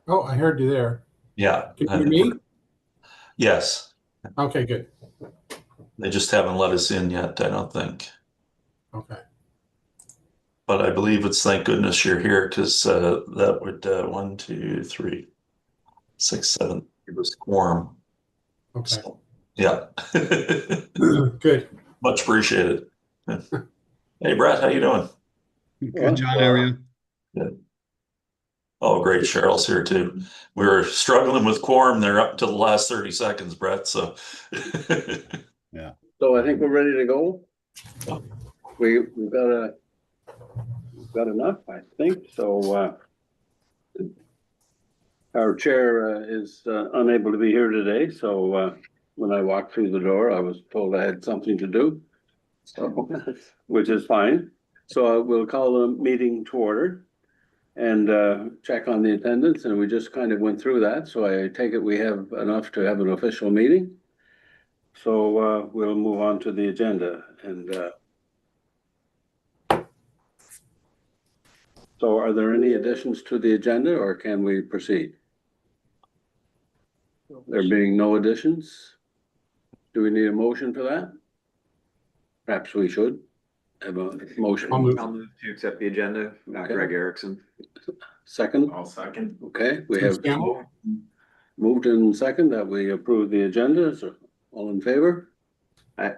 Oh, I heard you there. Yeah. Can you hear me? Yes. Okay, good. They just haven't let us in yet, I don't think. Okay. But I believe it's thank goodness you're here because that would 1, 2, 3, 6, 7 give us quorum. Okay. So, yeah. Good. Much appreciated. Hey, Brett, how you doing? Good, John, how are you? Good. Oh, great. Cheryl's here too. We were struggling with quorum there up until the last 30 seconds, Brett. So, Yeah. So I think we're ready to go. We've got enough, I think. So our chair is unable to be here today. So when I walked through the door, I was told I had something to do, so which is fine. So we'll call the meeting to order and check on the attendance. And we just kind of went through that. So I take it we have enough to have an official meeting. So we'll move on to the agenda. And so are there any additions to the agenda or can we proceed? There being no additions, do we need a motion for that? Perhaps we should have a motion. I'll move. I'll move to accept the agenda. Okay. Greg Erickson. Second, I'll second. okay, we have Campbell? moved in second that we approve the agenda. So all in favor? Aye.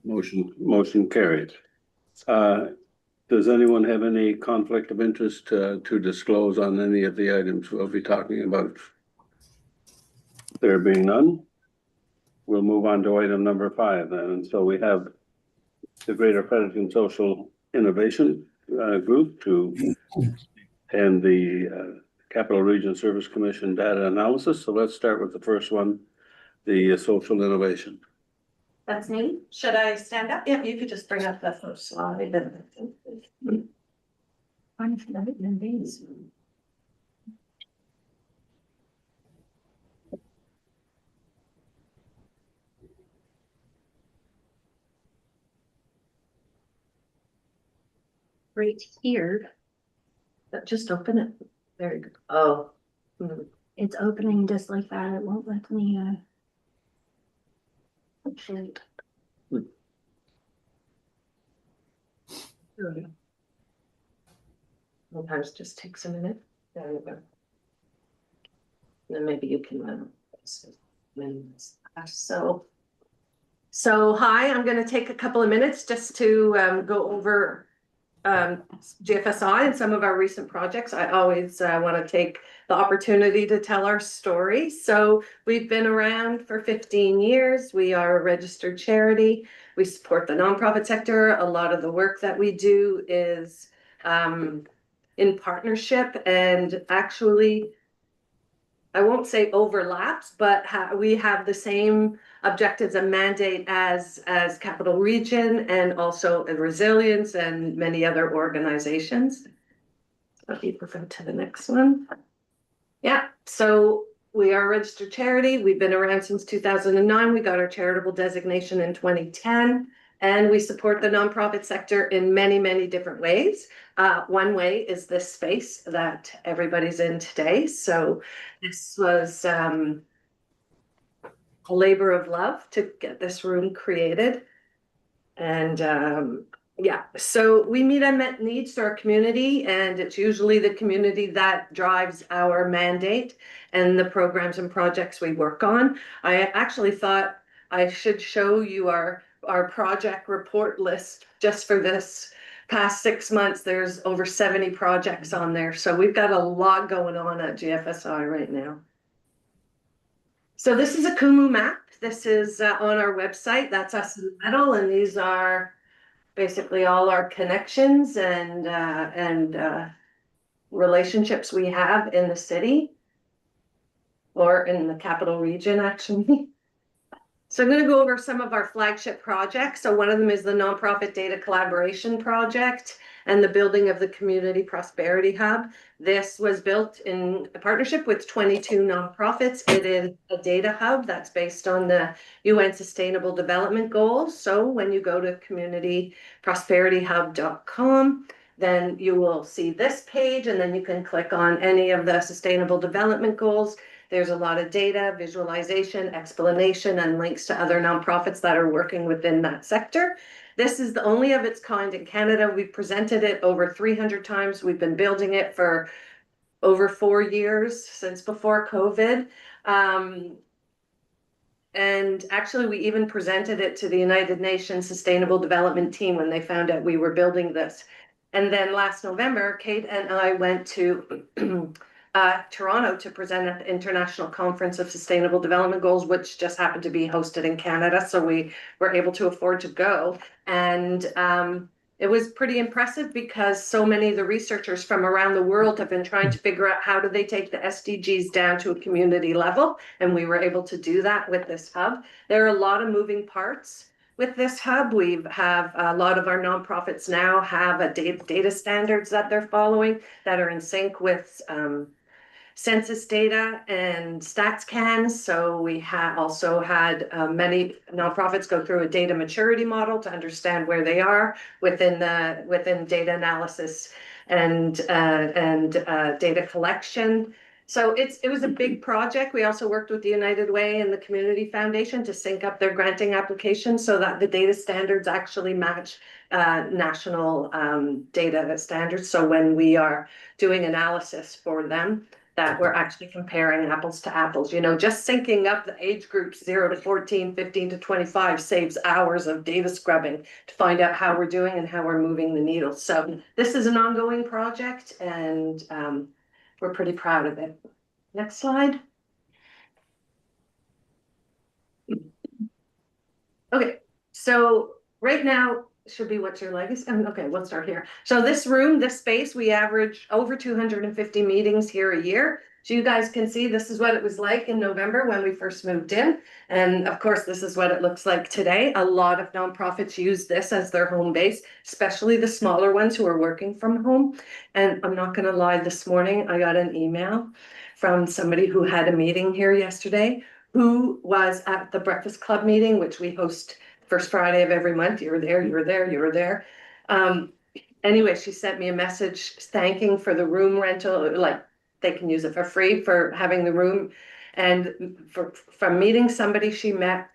Motion carried. Does anyone have any conflict of interest to disclose on any of the items we'll be talking about? There being none, we'll move on to item number 5 then. And so we have the Greater Fredericton Social Innovation Group and the Capital Region Service Commission data analysis. So let's start with the first one, the social innovation. That's me. Should I stand up? Yeah, you could just bring up the first slide. Right here. But just open it. There you go. Oh. It's opening just like that. It won't let me, actually. There we go. Sometimes it just takes a minute. There you go. Then maybe you can, so hi, I'm going to take a couple of minutes just to go over GFSI and some of our recent projects. I always want to take the opportunity to tell our story. So we've been around for 15 years. We are a registered charity. We support the nonprofit sector. A lot of the work that we do is in partnership, and actually, I won't say overlaps, but we have the same objectives and mandate as Capital Region and also in Resilience and many other organizations. Let me go to the next one. Yeah, so we are a registered charity. We've been around since 2009. We got our charitable designation in 2010, and we support the nonprofit sector in many, many different ways. One way is this space that everybody's in today. So this was a labor of love to get this room created. And yeah, so we meet unmet needs to our community, and it's usually the community that drives our mandate and the programs and projects we work on. I actually thought I should show you our project report list just for this past 6 months. There's over 70 projects on there. So we've got a lot going on at GFSI right now. So this is a Kumu map. This is on our website. That's us in the middle, and these are basically all our connections and relationships we have in the city or in the Capital Region, actually. So I'm going to go over some of our flagship projects. So one of them is the Nonprofit Data Collaboration Project and the building of the Community Prosperity Hub. This was built in a partnership with 22 nonprofits. It is a data hub that's based on the UN Sustainable Development Goals. So when you go to communityprosperityhub.com, then you will see this page, and then you can click on any of the sustainable development goals. There's a lot of data, visualization, explanation, and links to other nonprofits that are working within that sector. This is the only of its kind in Canada. We've presented it over 300 times. We've been building it for over 4 years, since before COVID. And actually, we even presented it to the United Nations Sustainable Development Team when they found out we were building this. And then last November, Kate and I went to Toronto to present at the International Conference of Sustainable Development Goals, which just happened to be hosted in Canada. So we were able to afford to go. And it was pretty impressive because so many of the researchers from around the world have been trying to figure out how do they take the SDGs down to a community level. And we were able to do that with this hub. There are a lot of moving parts with this hub. We have a lot of our nonprofits now have a data standards that they're following that are in sync with census data and StatsCan. So we also had many nonprofits go through a data maturity model to understand where they are within data analysis and data collection. So it was a big project. We also worked with the United Way and the Community Foundation to sync up their granting applications so that the data standards actually match national data standards. So when we are doing analysis for them, that we're actually comparing apples to apples. You know, just syncing up the age groups 0 to 14, 15 to 25 saves hours of data scrubbing to find out how we're doing and how we're moving the needle. So this is an ongoing project, and we're pretty proud of it. Next slide. Okay, so right now should be what's your legacy? Okay, we'll start here. So this room, this space, we average over 250 meetings here a year. So you guys can see this is what it was like in November when we first moved in. And of course, this is what it looks like today. A lot of nonprofits use this as their home base, especially the smaller ones who are working from home. And I'm not gonna lie, this morning I got an email from somebody who had a meeting here yesterday, who was at the Breakfast Club meeting, which we host first Friday of every month. You were there, you were there, you were there. Anyway, she sent me a message thanking for the room rental, like they can use it for free for having the room. And from meeting somebody she met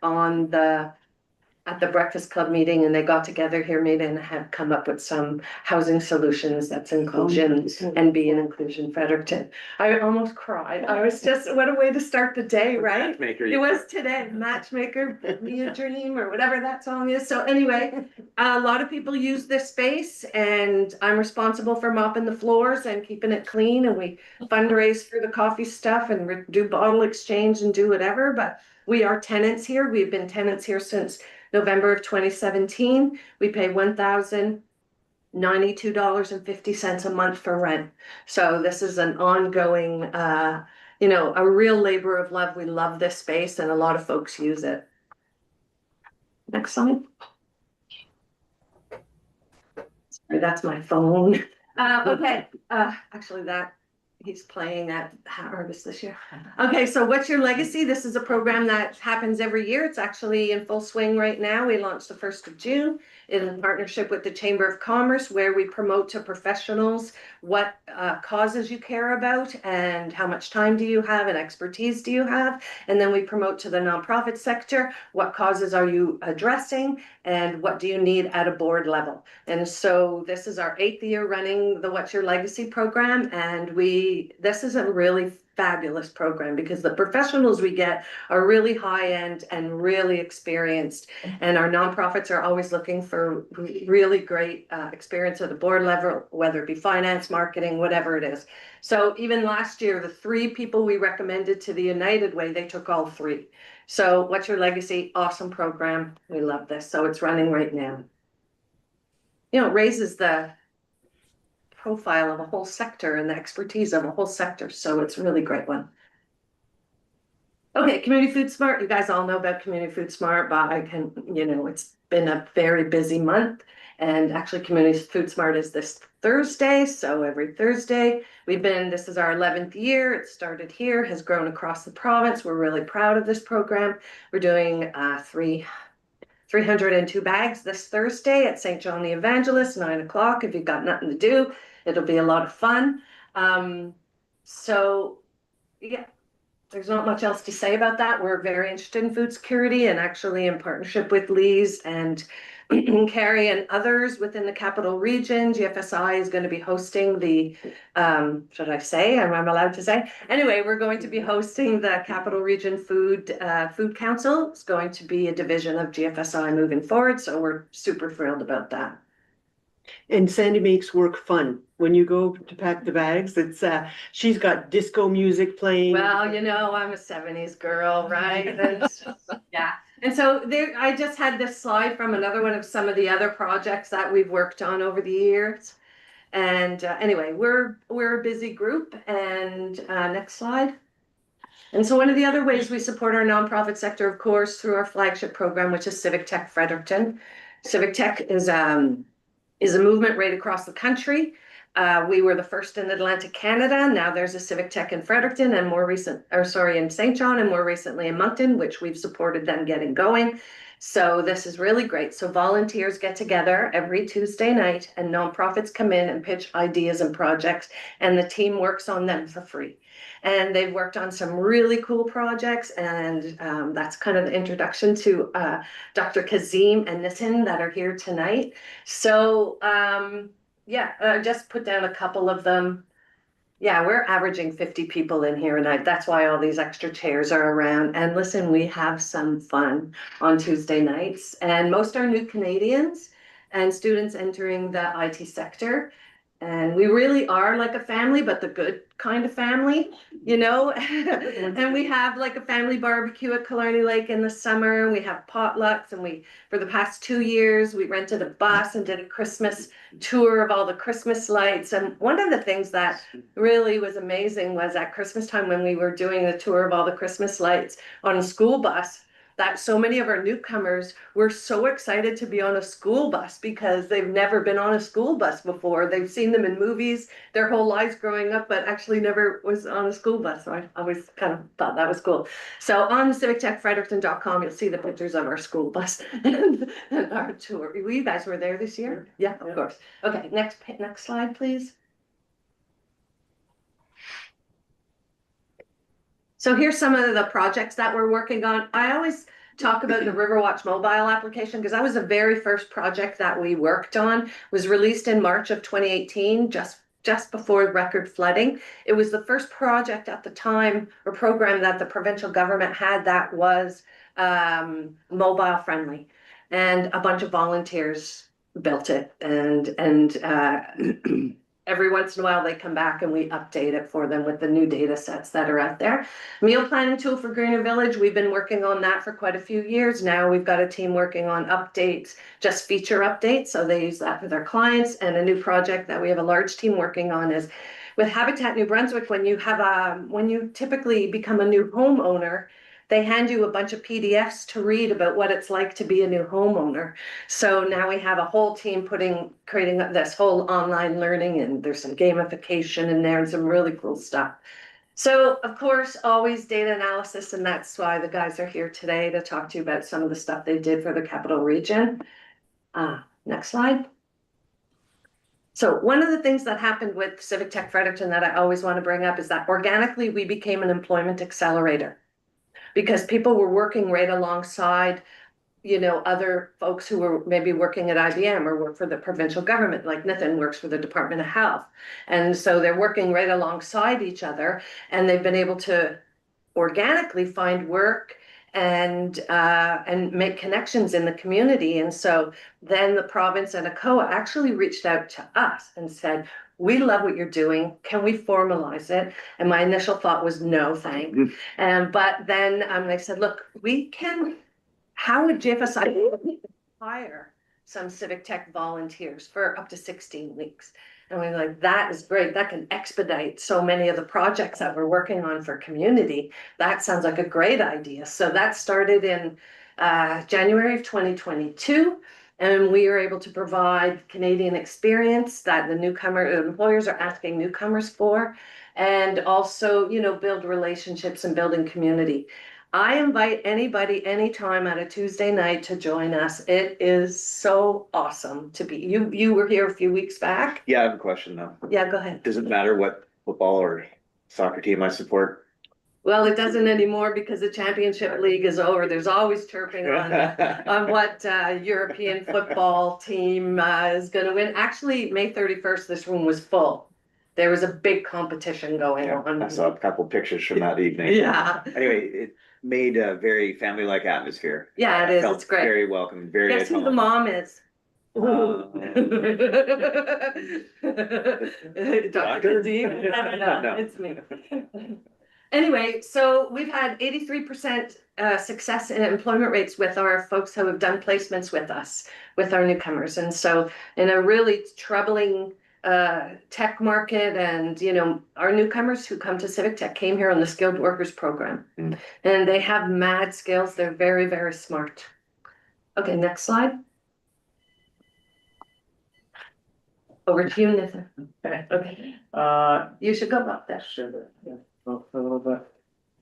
at the Breakfast Club meeting, and they got together here, made and had come up with some housing solutions that's inclusion and be an inclusion Fredericton. I almost cried. I was just, what a way to start the day, right? Matchmaker. It was today, Matchmaker, Me a Dream, or whatever that song is. So anyway, a lot of people use this space, and I'm responsible for mopping the floors and keeping it clean, and we fundraise for the coffee stuff and do bottle exchange and do whatever, but we are tenants here. We've been tenants here since November of 2017. We pay $1,092.50 a month for rent. So this is an ongoing, a real labor of love. We love this space, and a lot of folks use it. Next slide. Sorry, that's my phone. Okay, actually he's playing at Harvest this year. Okay, so what's your legacy? This is a program that happens every year. It's actually in full swing right now. We launched the 1st of June in partnership with the Chamber of Commerce, where we promote to professionals what causes you care about and how much time do you have and expertise do you have. And then we promote to the nonprofit sector, what causes are you addressing and what do you need at a board level. And so this is our 8th year running the What's Your Legacy program, and this is a really fabulous program because the professionals we get are really high end and really experienced, and our nonprofits are always looking for really great experience at the board level, whether it be finance, marketing, whatever it is. So even last year, the 3 people we recommended to the United Way, they took all 3. So What's Your Legacy? Awesome program. We love this. So it's running right now. You know, it raises the profile of a whole sector and the expertise of a whole sector. So it's a really great one. Okay, Community Food Smart. You guys all know about Community Food Smart, but it's been a very busy month. And actually Community Food Smart is this Thursday. So every Thursday this is our 11th year. It started here, has grown across the province. We're really proud of this program. We're doing 3 302 bags this Thursday at St. John the Evangelist, 9 o'clock. If you've got nothing to do, it'll be a lot of fun. So yeah, there's not much else to say about that. We're very interested in food security, and actually in partnership with Lee's and Carrie and others within the Capital Region, GFSI is going to be hosting the, should I say, I'm allowed to say? Anyway, we're going to be hosting the Capital Region Food Council. It's going to be a division of GFSI moving forward, so we're super thrilled about that. And Sandy makes work fun. When you go to pack the bags, it's she's got disco music playing. Well, you know, I'm a 70s girl, right? And, yeah. And so there, I just had this slide from another one of some of the other projects that we've worked on over the years. And anyway, we're a busy group. And next slide. And so one of the other ways we support our nonprofit sector, of course, through our flagship program, which is Civic Tech Fredericton. Civic Tech is a movement right across the country. We were the first in Atlantic Canada. Now there's a Civic Tech in Fredericton and in St. John, and more recently in Moncton, which we've supported them getting going. So this is really great. So volunteers get together every Tuesday night, and nonprofits come in and pitch ideas and projects, and the team works on them for free. And they've worked on some really cool projects, and that's kind of the introduction to Dr. Kazim and Nitin that are here tonight. So yeah, just put down a couple of them. Yeah, we're averaging 50 people in here tonight. That's why all these extra chairs are around. And listen, we have some fun on Tuesday nights, and most are new Canadians and students entering the IT sector. And we really are like a family, but the good kind of family, you know. And we have like a family barbecue at Killarney Lake in the summer. We have potlucks, and for the past 2 years, we rented a bus and did a Christmas tour of all the Christmas lights. And one of the things that really was amazing was at Christmas time, when we were doing the tour of all the Christmas lights on a school bus, that so many of our newcomers were so excited to be on a school bus because they've never been on a school bus before. They've seen them in movies their whole lives growing up, but actually never was on a school bus. So I always kind of thought that was cool. So on civictechfredericton.com, you'll see the pictures of our school bus and our tour. You guys were there this year? Yeah, of course. Okay, next slide, please. So here's some of the projects that we're working on. I always talk about the Riverwatch mobile application because that was the very first project that we worked on. It was released in March of 2018, just before record flooding. It was the first project at the time, or program, that the provincial government had that was mobile friendly, and a bunch of volunteers built it, and every once in a while they come back and we update it for them with the new data sets that are out there. Meal planning tool for Greener Village, we've been working on that for quite a few years now. We've got a team working on updates, just feature updates, so they use that for their clients. And a new project that we have a large team working on is with Habitat New Brunswick. When you typically become a new homeowner, they hand you a bunch of PDFs to read about what it's like to be a new homeowner. So now we have a whole team creating this whole online learning, and there's some gamification in there and some really cool stuff. So of course, always data analysis, and that's why the guys are here today to talk to you about some of the stuff they did for the Capital Region. Next slide. So one of the things that happened with Civic Tech Fredericton that I always want to bring up is that organically we became an employment accelerator, because people were working right alongside, you know, other folks who were maybe working at IBM or work for the provincial government, like Nitin works for the Department of Health. And so they're working right alongside each other, and they've been able to organically find work and make connections in the community. And so then the province and ACOA actually reached out to us and said, we love what you're doing. Can we formalize it? And my initial thought was no, thanks. But then I said, look, how would GFSI hire some Civic Tech volunteers for up to 16 weeks? And we're like, that is great. That can expedite so many of the projects that we're working on for community. That sounds like a great idea. So that started in January of 2022. And we are able to provide Canadian experience that the employers are asking newcomers for, and also, you know, build relationships and building community. I invite anybody, anytime at a Tuesday night to join us. It is so awesome to be, you were here a few weeks back. Yeah, I have a question though. Yeah, go ahead. Does it matter what football or soccer team I support? Well, it doesn't anymore because the championship league is over. There's always chirping on what European football team is going to win. Actually, May 31st, this room was full. There was a big competition going on. I saw a couple pictures from that evening. Yeah. Anyway, it made a very family-like atmosphere. Yeah, it I is. felt It's great. Very welcome, very Guess at who the home. mom is? Dr. Doctor? Kadeem? No. It's me. Anyway, so we've had 83% success in employment rates with our folks who have done placements with us, with our newcomers. And so in a really troubling tech market, and our newcomers who come to Civic Tech came here on the skilled workers program. Mm. And they have mad skills. They're very, very smart. Okay, next slide. Over to you, Nathan. Okay. You should go up there. Sure. Yeah. Well, a little bit.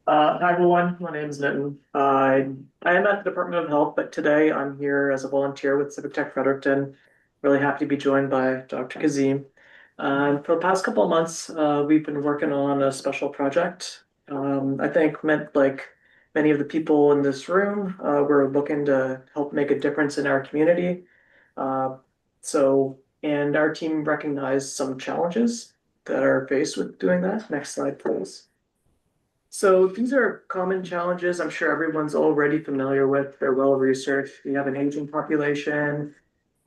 Hi everyone, my name is Nitin. I am at the Department of Health, but today I'm here as a volunteer with Civic Tech Fredericton. Really happy to be joined by Dr. Kazim. For the past couple of months, we've been working on a special project. I think like many of the people in this room, we're looking to help make a difference in our community. And our team recognized some challenges that are faced with doing that. Next slide, please. So these are common challenges I'm sure everyone's already familiar with. They're well researched. We have an aging population,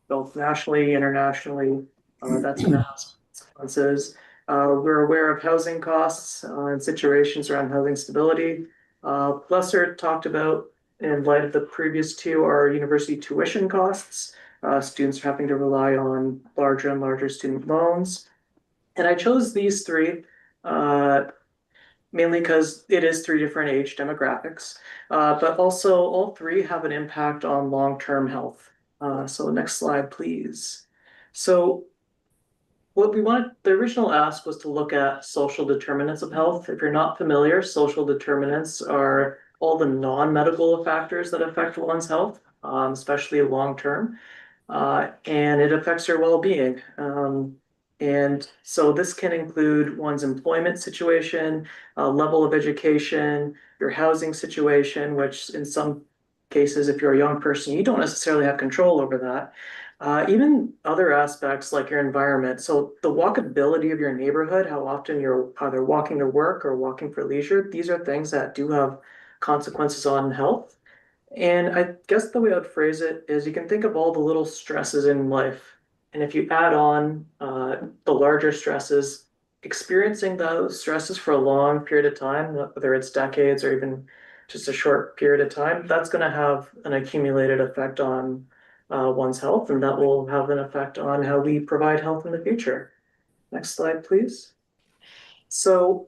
both nationally, internationally. That's going to have consequences. We're aware of housing costs and situations around housing stability. Lesser talked about, in light of the previous two, are university tuition costs. Students are having to rely on larger and larger student loans. And I chose these three mainly because it is three different age demographics, but also all three have an impact on long-term health. So next slide, please. So what we wanted, the original ask was to look at social determinants of health. If you're not familiar, social determinants are all the non-medical factors that affect one's health, especially long-term, and it affects your well-being. And so this can include one's employment situation, level of education, your housing situation, which in some cases, if you're a young person, you don't necessarily have control over that. Even other aspects like your environment. So the walkability of your neighborhood, how often you're either walking to work or walking for leisure, these are things that do have consequences on health. And I guess the way I'd phrase it is you can think of all the little stresses in life. And if you add on the larger stresses, experiencing those stresses for a long period of time, whether it's decades or even just a short period of time, that's going to have an accumulated effect on one's health, and that will have an effect on how we provide health in the future. Next slide, please. So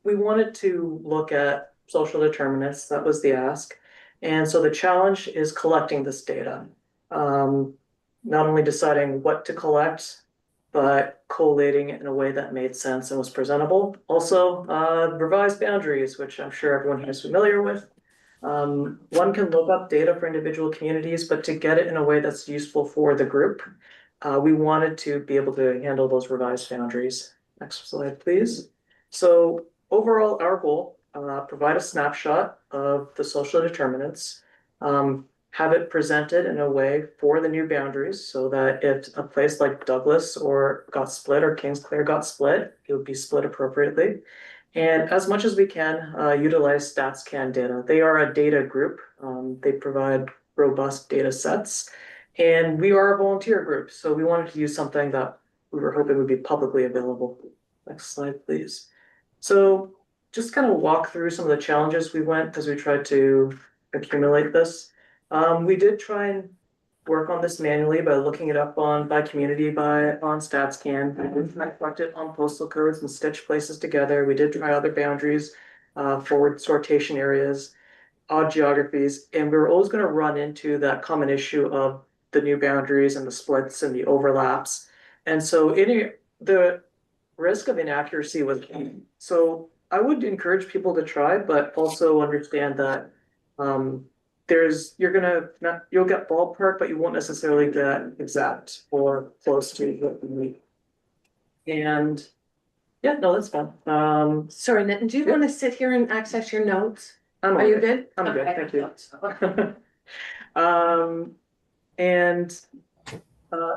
we wanted to look at social determinants. That was the ask. And so the challenge is collecting this data. Not only deciding what to collect, but collating it in a way that made sense and was presentable. Also, revised boundaries, which I'm sure everyone here is familiar with. One can look up data for individual communities, but to get it in a way that's useful for the group, we wanted to be able to handle those revised boundaries. Next slide, please. So overall, our goal, provide a snapshot of the social determinants, have it presented in a way for the new boundaries so that if a place like Douglas got split or Kingsclear got split, it would be split appropriately. And as much as we can, utilize StatsCan data. They are a data group. They provide robust data sets. And we are a volunteer group, so we wanted to use something that we were hoping would be publicly available. Next slide, please. So just kind of walk through some of the challenges we went as we tried to accumulate this. We did try and work on this manually by looking it up by community on StatsCan. We did collect it on postal codes and stitch places together. We did try other boundaries, forward sortation areas, odd geographies, and we were always going to run into that common issue of the new boundaries and the splits and the overlaps. And so the risk of inaccuracy was key. So I would encourage people to try, but also understand that you'll get ballpark, but you won't necessarily get exact or close to what you need. And yeah, no, that's fine. Sorry, Nitin, do you Yeah. want to sit here and access your notes? I'm Are you okay. good? I'm good, Okay. thank you. And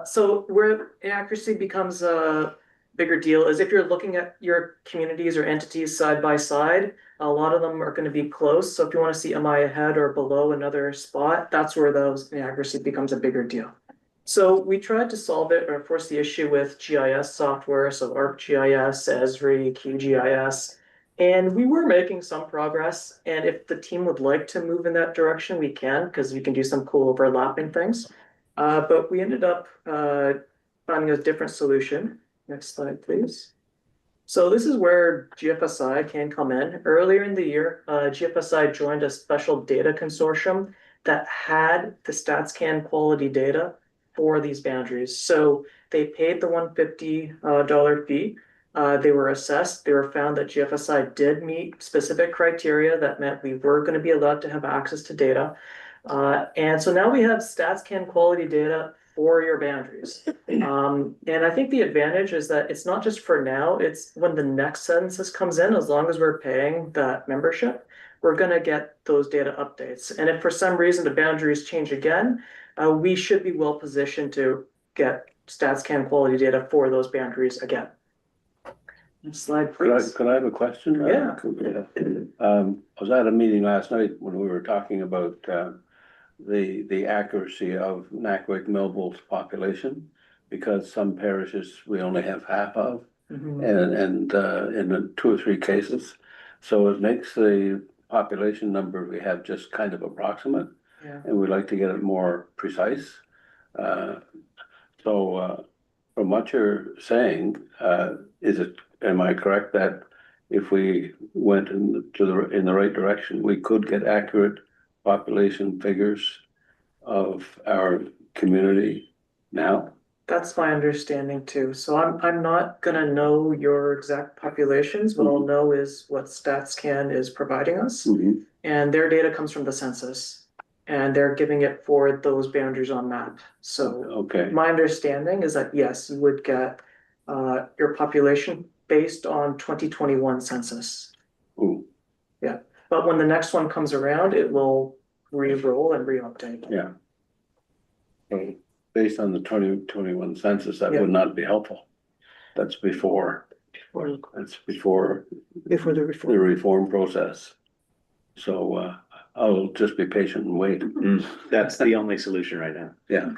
so where inaccuracy becomes a bigger deal is if you're looking at your communities or entities side by side, a lot of them are going to be close. So if you want to see am I ahead or below another spot, that's where those inaccuracy becomes a bigger deal. So we tried to solve it or force the issue with GIS software, so ArcGIS, Esri, QGIS, and we were making some progress. And if the team would like to move in that direction, we can, because we can do some cool overlapping things. But we ended up finding a different solution. Next slide, please. So this is where GFSI can come in. Earlier in the year, GFSI joined a special data consortium that had the StatsCan quality data for these boundaries. So they paid the $150 fee. They were assessed. They were found that GFSI did meet specific criteria that meant we were going to be allowed to have access to data. And so now we have StatsCan quality data for your boundaries. And I think the advantage is that it's not just for now, it's when the next census comes in, as long as we're paying that membership, we're gonna get those data updates. And if for some reason the boundaries change again, we should be well positioned to get StatsCan quality data for those boundaries again. Next slide, please. Could I have a question? Yeah. I was at a meeting last night when we were talking about the accuracy of Nakwik Millville's population, because some parishes we only have half of, Mhm. and in 2 or 3 cases. So it makes the population number we have just kind of approximate, Yeah. and we'd like to get it more precise. So from what you're saying, am I correct that if we went in the right direction, we could get accurate population figures of our community now? That's my understanding too. So I'm not gonna know your exact populations. What I'll know is what StatsCan is providing us. And their data comes from the census. And they're giving it for those boundaries on map. So Okay, my understanding is that yes, you would get your population based on 2021 census. ooh, But when the next one comes around, it will re-roll and re-update. yeah. So based on the 2021 census, that Yeah. would not be helpful. That's before Before the the reform. reform process. So I'll just be patient and wait. That's the only solution right now. Yeah,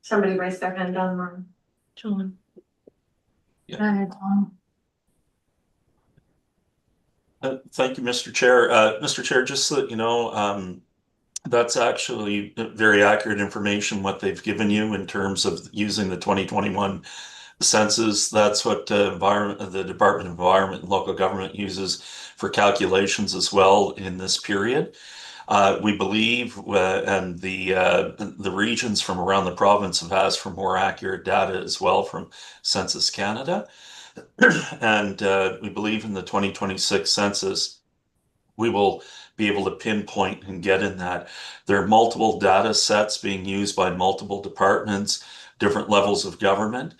Somebody raised their hand online. John. Yeah. Go ahead, John. Thank you, Mr. Chair. Mr. Chair, just so that you know, that's actually very accurate information, what they've given you in terms of using the 2021 census. That's what the Department of Environment and Local Government uses for calculations as well in this period. We believe, and the regions from around the province have asked for more accurate data as well from Census Canada. And we believe in the 2026 census, we will be able to pinpoint and get in that. There are multiple data sets being used by multiple departments, different levels of government.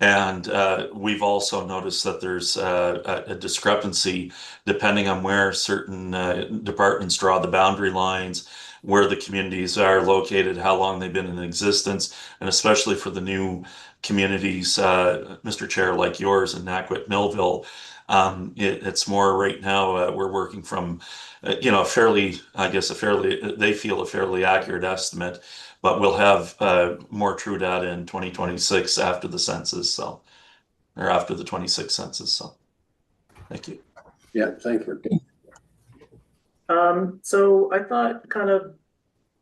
And we've also noticed that there's a discrepancy depending on where certain departments draw the boundary lines, where the communities are located, how long they've been in existence, and especially for the new communities, Mr. Chair, like yours in Nakwik Millville. It's more right now, we're working from, fairly, they feel a fairly accurate estimate, but we'll have more true data in 2026 after the census, or after the 26 census. So thank you. yeah, thank you. So I thought kind of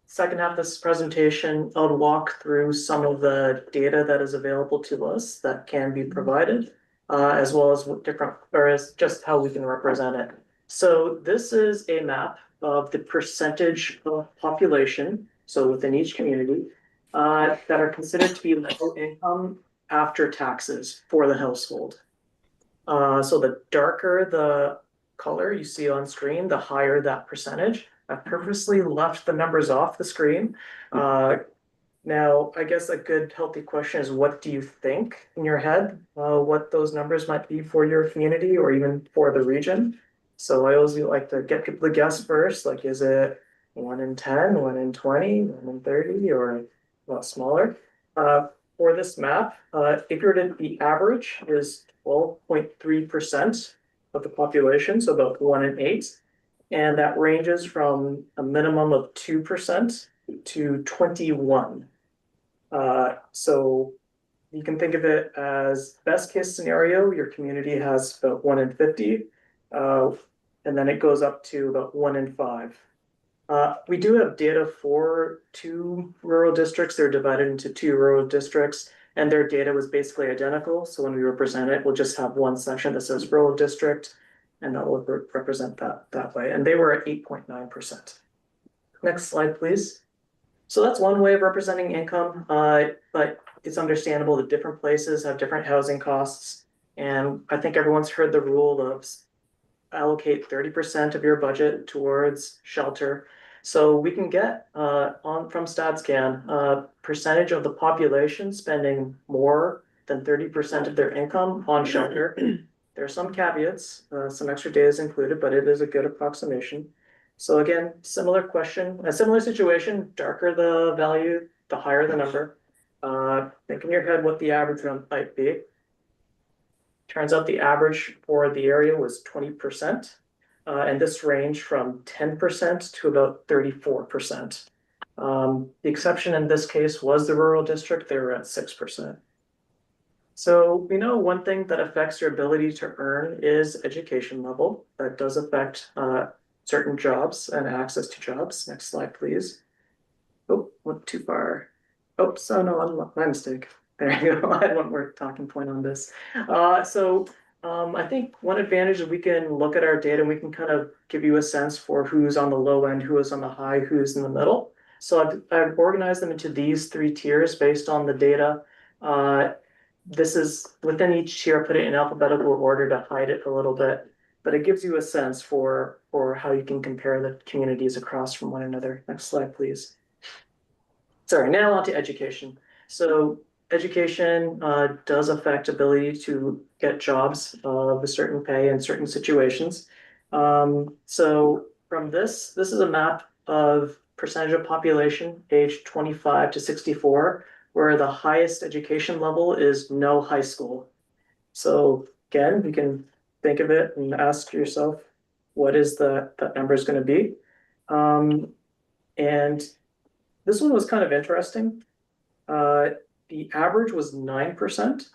second half of this presentation, I'll walk through some of the data that is available to us that can be provided, as well as as just how we can represent it. So this is a map of the percentage of population, so within each community, that are considered to be low income after taxes for the household. So the darker the color you see on screen, the higher that percentage. I've purposely left the numbers off the screen. Now, I guess a good healthy question is, what do you think in your head, what those numbers might be for your community or even for the region? So I always like to get people to guess first, like, is it 1 in 10, 1 in 20, 1 in 30, or a lot smaller? For this map, if you were to, the average is 12.3% of the population, so about 1 in 8. And that ranges from a minimum of 2% to 21. So you can think of it as best case scenario, your community has about 1 in 50, and then it goes up to about 1 in 5. We do have data for 2 rural districts. They're divided into 2 rural districts, and their data was basically identical. So when we represent it, we'll just have one section that says rural district, and that will represent that way. And they were at 8.9%. Next slide, please. So that's one way of representing income, but it's understandable that different places have different housing costs. And I think everyone's heard the rule of allocate 30% of your budget towards shelter. So we can get from StatsCan a percentage of the population spending more than 30% of their income on shelter. There are some caveats, some extra data is included, but it is a good approximation. So again, similar question, a similar situation, darker the value, the higher the number. Think in your head what the average might be. Turns out the average for the area was 20%, and this ranged from 10% to about 34%. The exception in this case was the rural district, they were at 6%. So we know one thing that affects your ability to earn is education level. That does affect certain jobs and access to jobs. Next slide, please. Oh, went too far. Oops, oh no, my mistake. There you go. I had one more talking point on this. I think one advantage is we can look at our data and we can kind of give you a sense for who's on the low end, who is on the high, who's in the middle. So I've organized them into these 3 tiers based on the data. This is within each tier, I put it in alphabetical order to hide it a little bit, but it gives you a sense for how you can compare the communities across from one another. Next slide, please. Sorry, now on to education. So education does affect ability to get jobs of a certain pay in certain situations. So from this is a map of percentage of population aged 25 to 64, where the highest education level is no high school. So again, you can think of it and ask yourself, what is that number is going to be? And this one was kind of interesting. The average was 9%.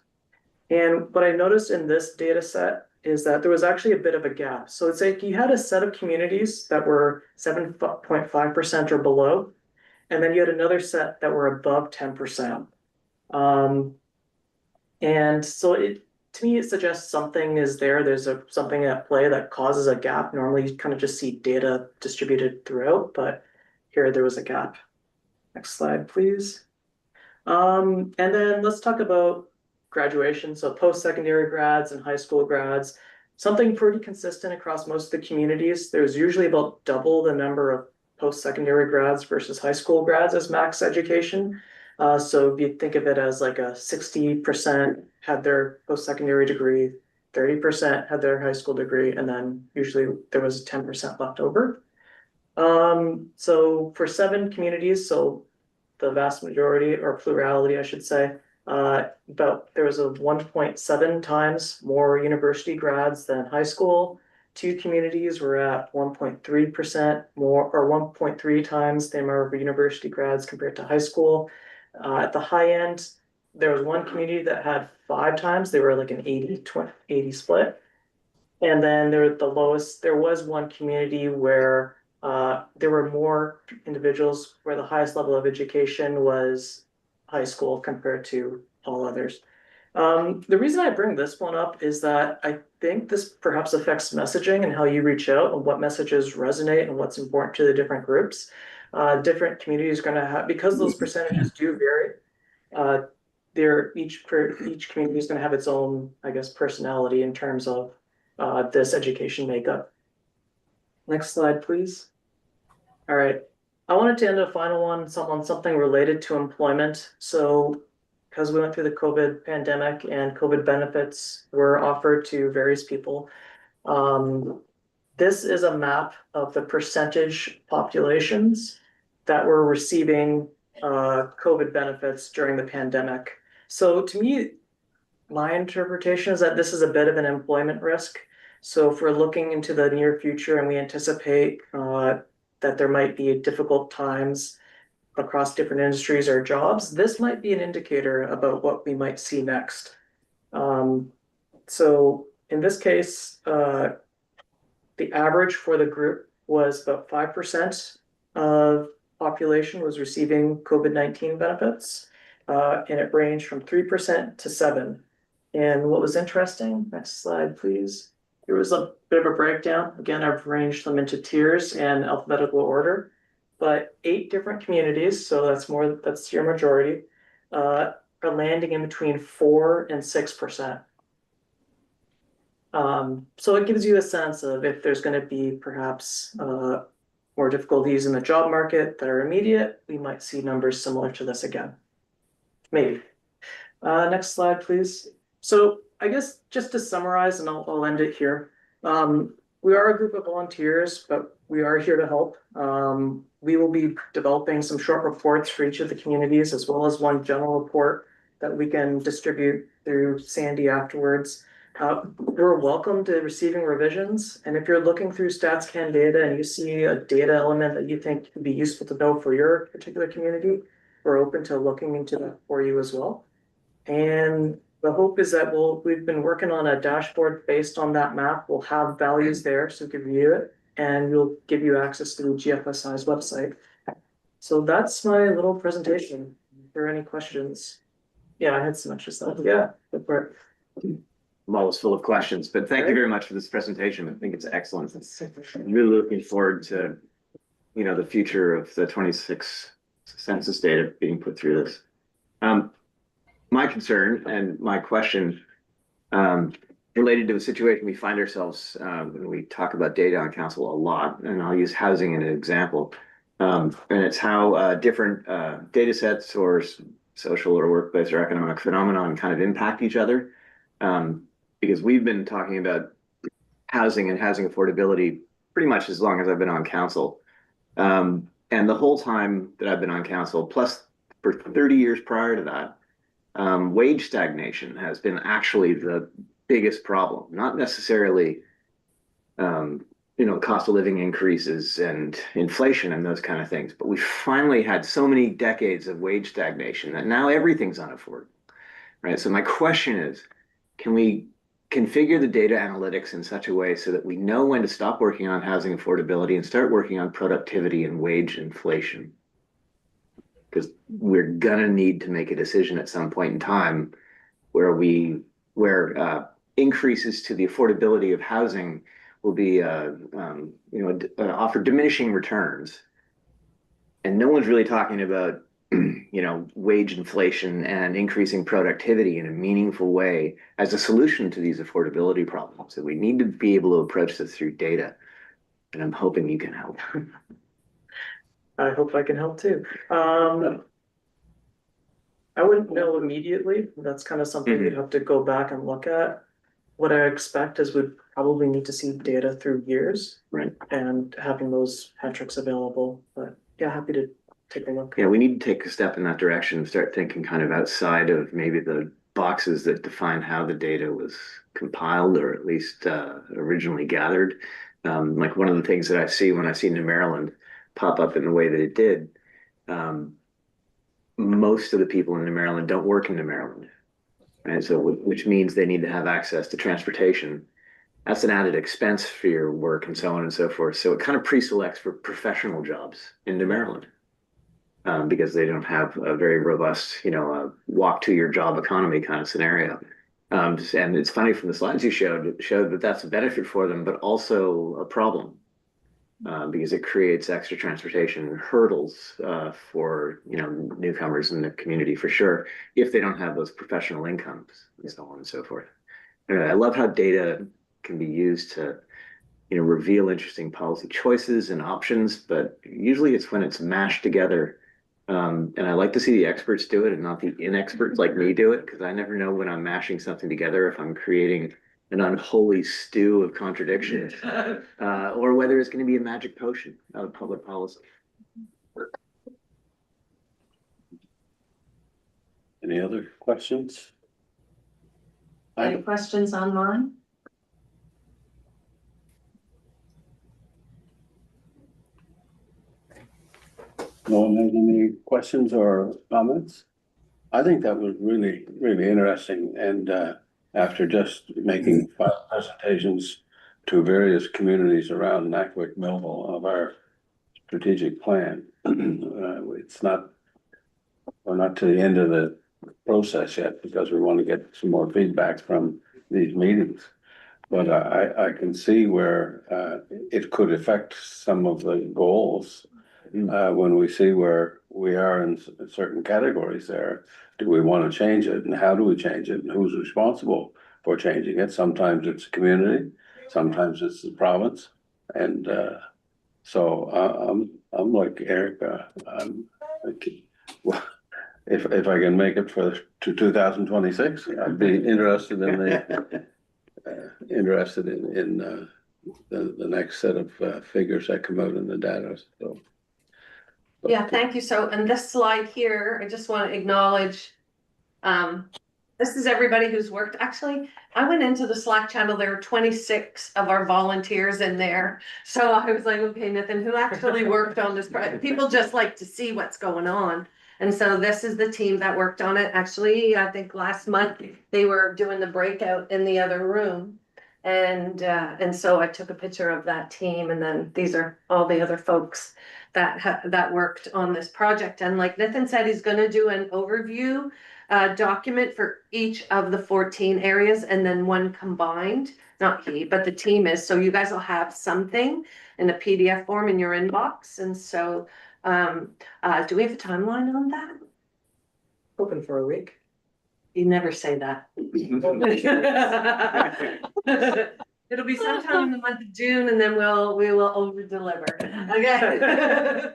And what I noticed in this data set is that there was actually a bit of a gap. So it's like you had a set of communities that were 7.5% or below, and then you had another set that were above 10%. And so to me, it suggests something is there. There's something at play that causes a gap. Normally, you kind of just see data distributed throughout, but here there was a gap. Next slide, please. And then let's talk about graduation. So post-secondary grads and high school grads, something pretty consistent across most of the communities. There's usually about double the number of post-secondary grads versus high school grads as max education. So if you think of it as like a 60% had their post-secondary degree, 30% had their high school degree, and then usually there was 10% left over. So for 7 communities, so the vast majority or plurality, I should say, there was a 1.7 times more university grads than high school. 2 communities were at 1.3% more, or 1.3 times the amount of university grads compared to high school. At the high end, there was 1 community that had 5 times. They were like an 80 split. And then there was 1 community where there were more individuals where the highest level of education was high school compared to all others. The reason I bring this one up is that I think this perhaps affects messaging and how you reach out and what messages resonate and what's important to the different groups. Different communities are going to have, because those percentages do vary, each community is going to have its own, I guess, personality in terms of this education makeup. Next slide, please. All right, I wanted to end a final one, something related to employment. So because we went through the COVID pandemic and COVID benefits were offered to various people. This is a map of the percentage populations that were receiving COVID benefits during the pandemic. So to me, my interpretation is that this is a bit of an employment risk. So if we're looking into the near future and we anticipate that there might be difficult times across different industries or jobs, this might be an indicator about what we might see next. So in this case, the average for the group was about 5% of population was receiving COVID-19 benefits, and it ranged from 3% to 7%. And what was interesting, next slide, please. There was a bit of a breakdown. Again, I've arranged them into tiers and alphabetical order, but 8 different communities, so that's your majority, are landing in between 4 and 6%. So it gives you a sense of if there's going to be perhaps more difficulties in the job market that are immediate, we might see numbers similar to this again. Maybe. Next slide, please. So I guess just to summarize, and I'll end it here. We are a group of volunteers, but we are here to help. We will be developing some short reports for each of the communities, as well as one general report that we can distribute through Sandy afterwards. You're welcome to receiving revisions. And if you're looking through StatsCan data and you see a data element that you think would be useful to know for your particular community, we're open to looking into that for you as well. And the hope is that we've been working on a dashboard based on that map. We'll have values there so you can view it, and we'll give you access to the GFSI's website. So that's my little presentation. If there are any questions? Yeah, I had some extra stuff. Yeah, go for it. I'm always full of questions, but thank you very much for this presentation. I think it's excellent. I'm really looking forward to, the future of the 26 census data being put through this. My concern and my question related to the situation we find ourselves when we talk about data on council a lot, and I'll use housing as an example, and it's how different data sets or social or workplace or economic phenomenon kind of impact each other. Because we've been talking about housing and housing affordability pretty much as long as I've been on council. And the whole time that I've been on council, plus for 30 years prior to that, wage stagnation has been actually the biggest problem, not necessarily, cost of living increases and inflation and those kind of things. But we finally had so many decades of wage stagnation that now everything's unaffordable, right? So my question is, can we configure the data analytics in such a way so that we know when to stop working on housing affordability and start working on productivity and wage inflation? Because we're gonna need to make a decision at some point in time where increases to the affordability of housing will be offer diminishing returns, and no one's really talking about wage inflation and increasing productivity in a meaningful way as a solution to these affordability problems. So we need to be able to approach this through data, and I'm hoping you can help. I hope I can help too. I wouldn't know immediately. That's kind of something we'd have to go back and look at. What I expect is we'd probably need to see data through years, right? And having those metrics available. But yeah, happy to take a look. Yeah, we need to take a step in that direction and start thinking kind of outside of maybe the boxes that define how the data was compiled or at least originally gathered. Like one of the things that I see when I see New Maryland pop up in the way that it did, most of the people in New Maryland don't work in New Maryland, right? So which means they need to have access to transportation. That's an added expense for your work and so on and so forth. So it kind of pre-selects for professional jobs in New Maryland. Because they don't have a very robust, walk to your job economy kind of scenario. And it's funny from the slides you showed, it showed that that's a benefit for them, but also a problem because it creates extra transportation hurdles for, newcomers in the community for sure, if they don't have those professional incomes and so on and so forth. Anyway, I love how data can be used to, reveal interesting policy choices and options, but usually it's when it's mashed together. And I like to see the experts do it and not the inexperts like me do it, because I never know when I'm mashing something together if I'm creating an unholy stew of contradictions, or whether it's going to be a magic potion out of public policy. Any other questions? Any questions online? No one has any questions or comments? I think that was really, really interesting, and after just making 5 presentations to various communities around Nackwick Millville of our strategic plan, we're not to the end of the process yet, because we want to get some more feedback from these meetings. But I can see where it could affect some of the goals. When we see where we are in certain categories there, do we want to change it, and how do we change it, and who's responsible for changing it? Sometimes it's the community, sometimes it's the province, and so I'm like Eric. If I can make it to 2026, I'd be interested in the next set of figures that come out in the data. So. Yeah, thank you. So, and this slide here, I just want to acknowledge, this is everybody who's worked. Actually, I went into the Slack channel, there were 26 of our volunteers in there. So I was like, okay, Nathan, who actually worked on this project? People just like to see what's going on. And so this is the team that worked on it. Actually, I think last month they were doing the breakout in the other room. And so I took a picture of that team, and then these are all the other folks that worked on this project. And like Nathan said, he's going to do an overview document for each of the 14 areas, and then one combined, not he, but the team is. So you guys will have something in a PDF form in your inbox. And so do we have a timeline on that? Hoping for a week. You never say that. It'll be sometime in the month of June, and then we will over deliver. Okay.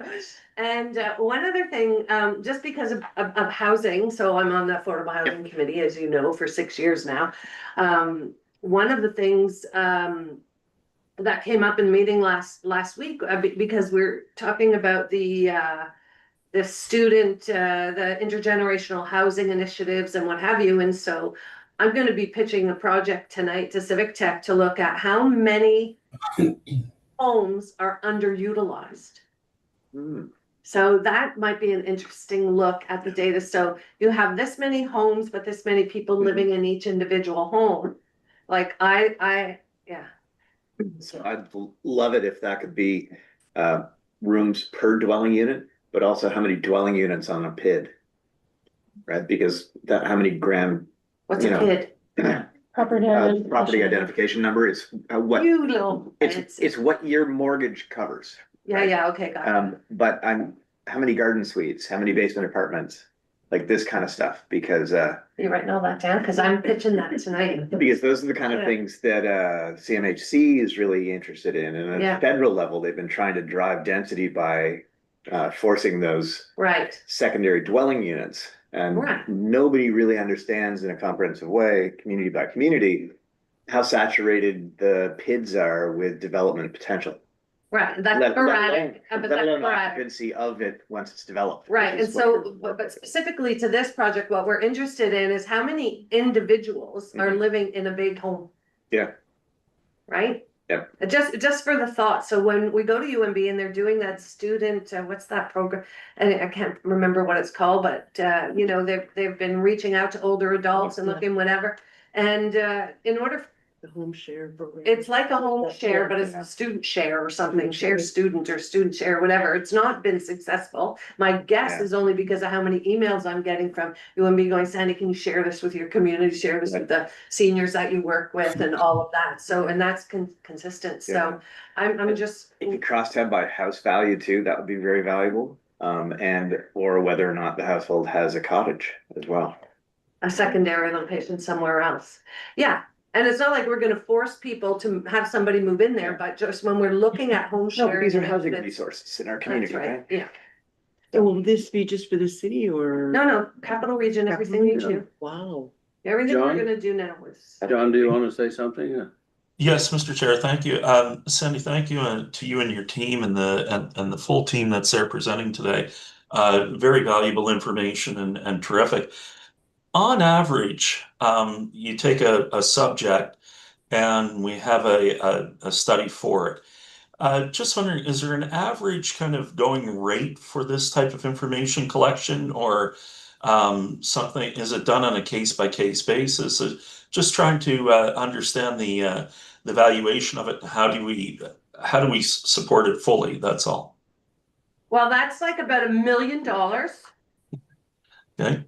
And one other thing, just because of housing, so I'm on the Affordable Housing Committee, as you know, for 6 years now. One of the things that came up in meeting last week, because we're talking about the student, the intergenerational housing initiatives and what have you. And so I'm going to be pitching a project tonight to Civic Tech to look at how many homes are underutilized. So that might be an interesting look at the data. So you have this many homes, but this many people living in each individual home. Like yeah. So I'd love it if that could be rooms per dwelling unit, but also how many dwelling units on a PID, right? Because how many gram. What's a PID? Property identification number is what you know. It's what your mortgage covers. Yeah, right? Yeah, okay, got it. But how many garden suites, how many basement apartments, like this kind of stuff, because you're writing all that down, because I'm pitching that tonight. Because those are the kind of things that CMHC is really interested in. And at the federal level, they've been trying to drive density by forcing those secondary dwelling units. And nobody really understands in a comprehensive way, community by community, how saturated the PIDs are with development potential. Right, that's sporadic. Let alone occupancy of it once it's developed. Right, and so, but specifically to this project, what we're interested in is how many individuals are living in a big home. Yeah. Right? Yeah. Just for the thought. So when we go to UNB and they're doing that student, what's that program? And I can't remember what it's called, but you know, they've been reaching out to older adults and looking whatever. And in order the home share program. It's like a home share, but it's a student share or something, share student or student share, whatever. It's not been successful. My guess is only because of how many emails I'm getting from UNB going, Sandy, can you share this with your community, share this with the seniors that you work with and all of that. So, and that's consistent. So I'm just. If you cross-tab by house value too, that would be very valuable. Or whether or not the household has a cottage as well. A secondary location somewhere else. Yeah. And it's not like we're gonna force people to have somebody move in there, but just when we're looking at home No, sharing. but these are housing that's- resources in our That's community, right, right? yeah. So will this be just for the city or? No, Capital Region, everything you do, Wow. everything we're John? gonna do now is. John, do you want to say something? Yes, Mr. Chair, thank you. Sandy, thank you to you and your team and the full team that's there presenting today. Very valuable information and terrific. On average, you take a subject and we have a study for it. Just wondering, is there an average kind of going rate for this type of information collection or something? Is it done on a case-by-case basis? Just trying to understand the valuation of it. How do we support it fully? That's all. Well, that's like about $1 million. Okay.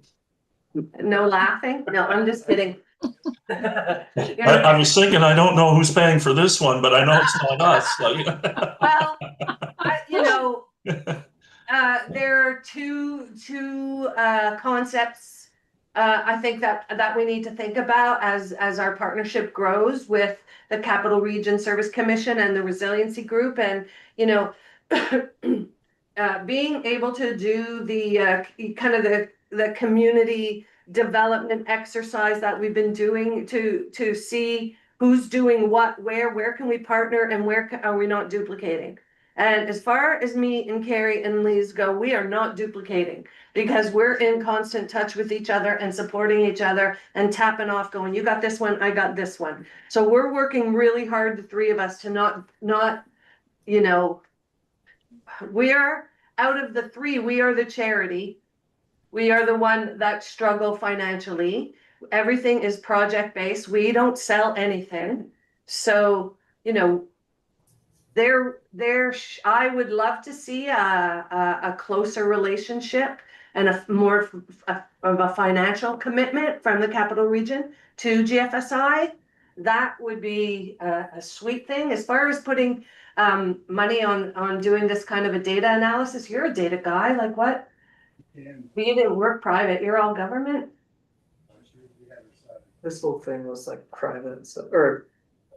No laughing. No, I'm just kidding. I was thinking, I don't know who's paying for this one, but I know it's not us. So, Well, there are two concepts I think that we need to think about as our partnership grows with the Capital Region Service Commission and the Resiliency Group, and being able to do the kind of the community development exercise that we've been doing to see who's doing what, where can we partner, and where are we not duplicating. And as far as me and Carrie and Liz go, we are not duplicating because we're in constant touch with each other and supporting each other and tapping off going, you got this one, I got this one. So we're working really hard, the three of us, to not, we are out of the three, we are the charity. We are the one that struggle financially. Everything is project-based. We don't sell anything. So, I would love to see a closer relationship and a more of a financial commitment from the Capital Region to GFSI. That would be a sweet thing. As far as putting money on doing this kind of a data analysis, you're a data guy. Like what? But you didn't work private. You're all government. This whole thing was like private, or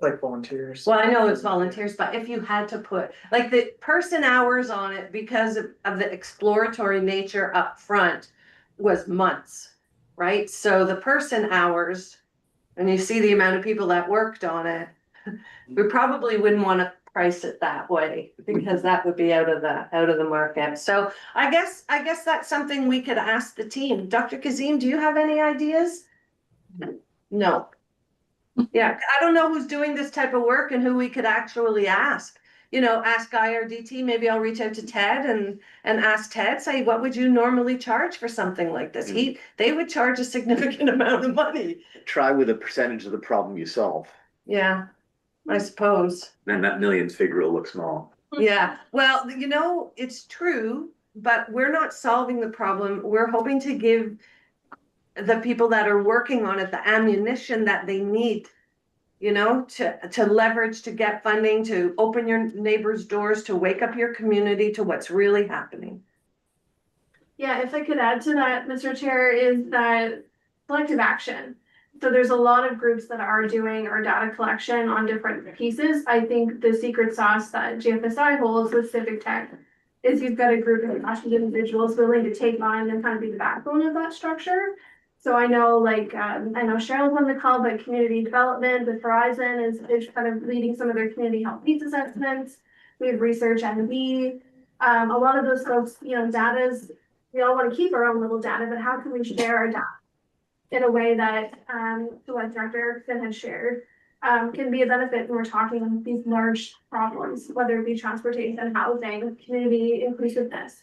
like volunteers. Well, I know it's volunteers, but if you had to put like the person hours on it because of the exploratory nature up front was months, right? So the person hours, and you see the amount of people that worked on it, we probably wouldn't want to price it that way because that would be out of the market. So I guess that's something we could ask the team. Dr. Kazim, do you have any ideas? No. Yeah, I don't know who's doing this type of work and who we could actually ask. Ask IRDT. Maybe I'll reach out to Ted and ask Ted, say, what would you normally charge for something like this? They would charge a significant amount of money. Try with a percentage of the problem you solve. Yeah, I suppose. Then that millions figure will look small. Yeah, well, it's true, but we're not solving the problem. We're hoping to give the people that are working on it the ammunition that they need, to leverage, to get funding, to open your neighbors' doors, to wake up your community to what's really happening. Yeah, if I could add to that, Mr. Chair, is that collective action. So there's a lot of groups that are doing our data collection on different pieces. I think the secret sauce that GFSI holds with Civic Tech is you've got a group of passionate individuals willing to take on and kind of be the backbone of that structure. So I know Cheryl's on the call, but community development with Verizon is kind of leading some of their community health needs assessments. We have research NB. A lot of those folks, data's, we all want to keep our own little data, but how can we share our data in a way that, to what Director Finn has shared, can be a benefit when we're talking these large problems, whether it be transportation, housing, community inclusiveness.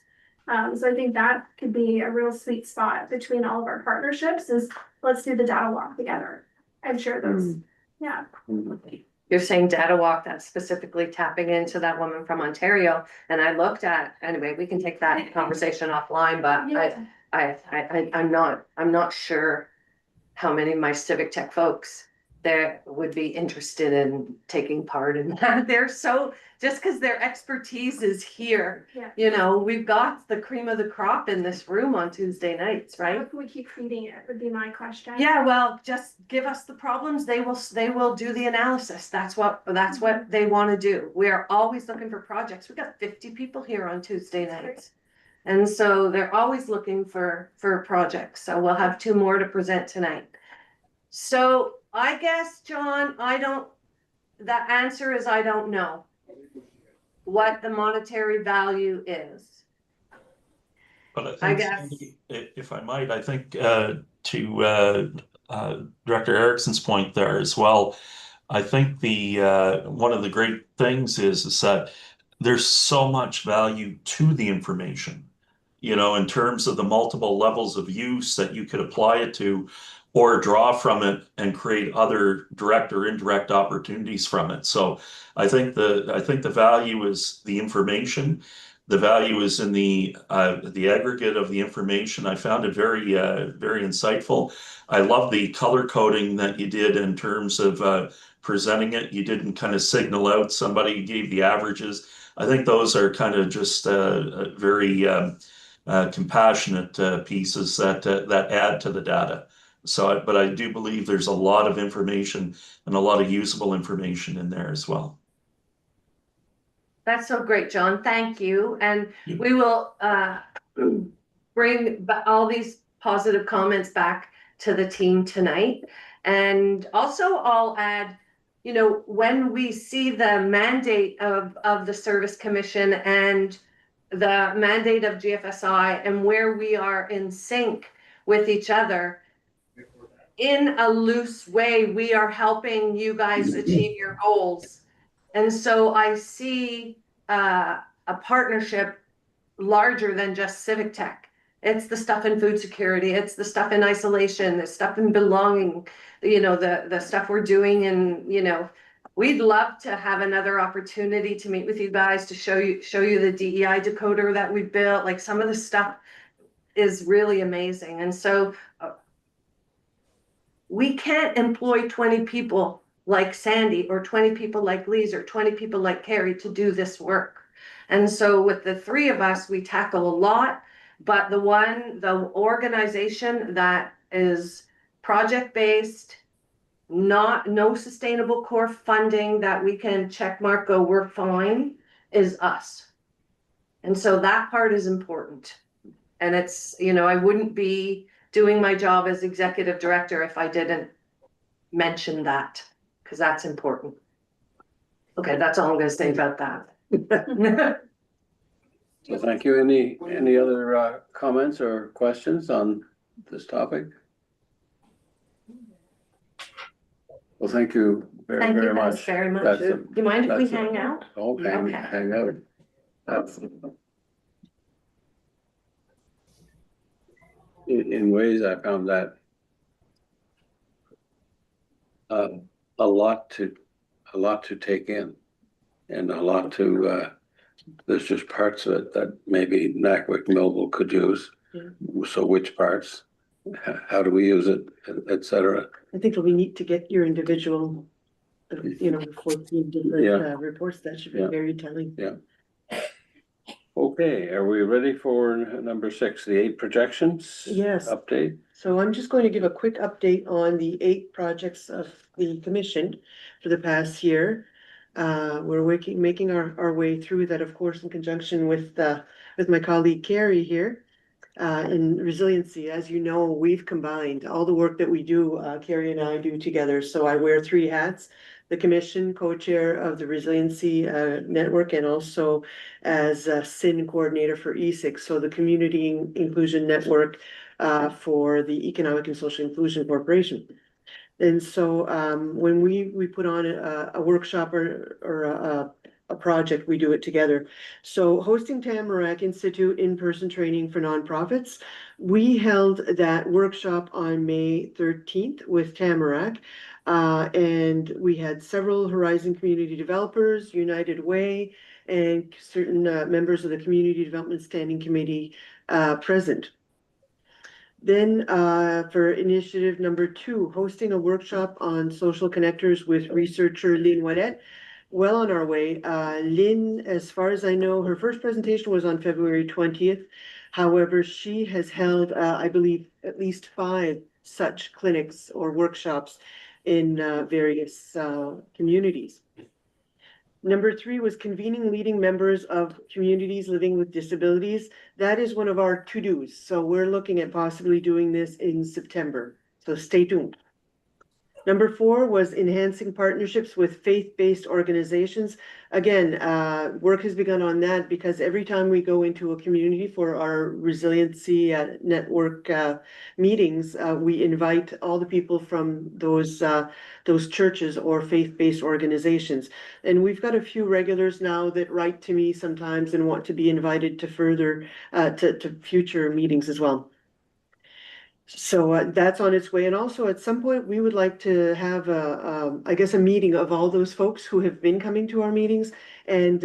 So I think that could be a real sweet spot between all of our partnerships is let's do the data walk together and share those. Yeah. You're saying data walk, that's specifically tapping into that woman from Ontario. And I looked at, anyway, we can take that conversation offline, but I'm not sure how many of my Civic Tech folks that would be interested in taking part in that. They're so, just because their expertise is here, Yeah. you know, we've got the cream of the crop in this room on Tuesday nights, How right? can we keep feeding it would be my question. Yeah, well, just give us the problems, they will do the analysis, that's what they wanna do. We are always looking for projects, we've got 50 people here on Tuesday nights. And so they're always looking for projects, so we'll have 2 more to present tonight. So I guess, John, the answer is I don't know what the monetary value is. But I I think, guess. Sandy, if I might, I think to Director Erickson's point there as well, I think one of the great things is that there's so much value to the information, you know, in terms of the multiple levels of use that you could apply it to or draw from it and create other direct or indirect opportunities from it. So I think the value is the information. The value is in the aggregate of the information. I found it very very insightful. I love the color coding that you did in terms of presenting it. You didn't kind of signal out somebody, you gave the averages. I think those are kind of just very compassionate pieces that add to the data. So, but I do believe there's a lot of information and a lot of usable information in there as well. That's so great, John, thank you, and Yeah. we will bring all these positive comments back to the team tonight. And also I'll add, you know, when we see the mandate of the Service Commission and the mandate of GFSI and where we are in sync with each other, in a loose way, we are helping you guys achieve your goals. And so I see a partnership larger than just civic tech. It's the stuff in food security, it's the stuff in isolation, the stuff in belonging, you know, the stuff we're doing. And, you know, we'd love to have another opportunity to meet with you guys to show you the DEI decoder that we built. Like, some of the stuff is really amazing. And so we can't employ 20 people like Sandy or 20 people like Lise or 20 people like Carrie to do this work. And so with the 3 of us, we tackle a lot, but the organization that is project-based, no sustainable core funding that we can check mark, go, we're fine, is us. And so that part is important. And it's, you know, I wouldn't be doing my job as executive director if I didn't mention that, because that's important. Okay, that's all I'm gonna say about that. So thank you. Any other comments or questions on this topic? Well, thank you very, Thank you very guys much. very much. That's Do you mind if we that's a- hang out? Oh, hang out. That's- In ways, I found that a lot to take in, and a lot to there's just parts of it that maybe NACWIC Millville could use. So which parts? How do we use it, et cetera? I think it'll be neat to get your individual, you know, 14 different reports. That should be Yeah. very telling. Yeah. Okay, are we ready for number 6, the 8 projections? Yes. Update? So I'm just going to give a quick update on the 8 projects of the commission for the past year. We're making our way through that, of course, in conjunction with my colleague Carrie here. In resiliency, as you know, we've combined all the work that we do, Carrie and I do together. So I wear 3 hats: the commission, co-chair of the resiliency network, and also as a SIN coordinator for ESIC, so the Community Inclusion Network for the Economic and Social Inclusion Corporation. And so when we put on a workshop or a project, we do it together. So hosting Tamarack Institute in-person training for nonprofits, we held that workshop on May 13th with Tamarack. And we had several Horizon Community Developers, United Way, and certain members of the Community Development Standing Committee present. Then for initiative number 2, hosting a workshop on social connectors with researcher Lynn Ouellette. Well on our way. Lynn, as far as I know, her first presentation was on February 20th. However, she has held, I believe, at least 5 such clinics or workshops in various communities. Number 3 was convening leading members of communities living with disabilities. That is one of our to-dos. So we're looking at possibly doing this in September. So stay tuned. Number 4 was enhancing partnerships with faith-based organizations. Again, work has begun on that because every time we go into a community for our resiliency network meetings, we invite all the people from those churches or faith-based organizations. And we've got a few regulars now that write to me sometimes and want to be invited to further to future meetings as well. So that's on its way. And also at some point, we would like to have I guess a meeting of all those folks who have been coming to our meetings and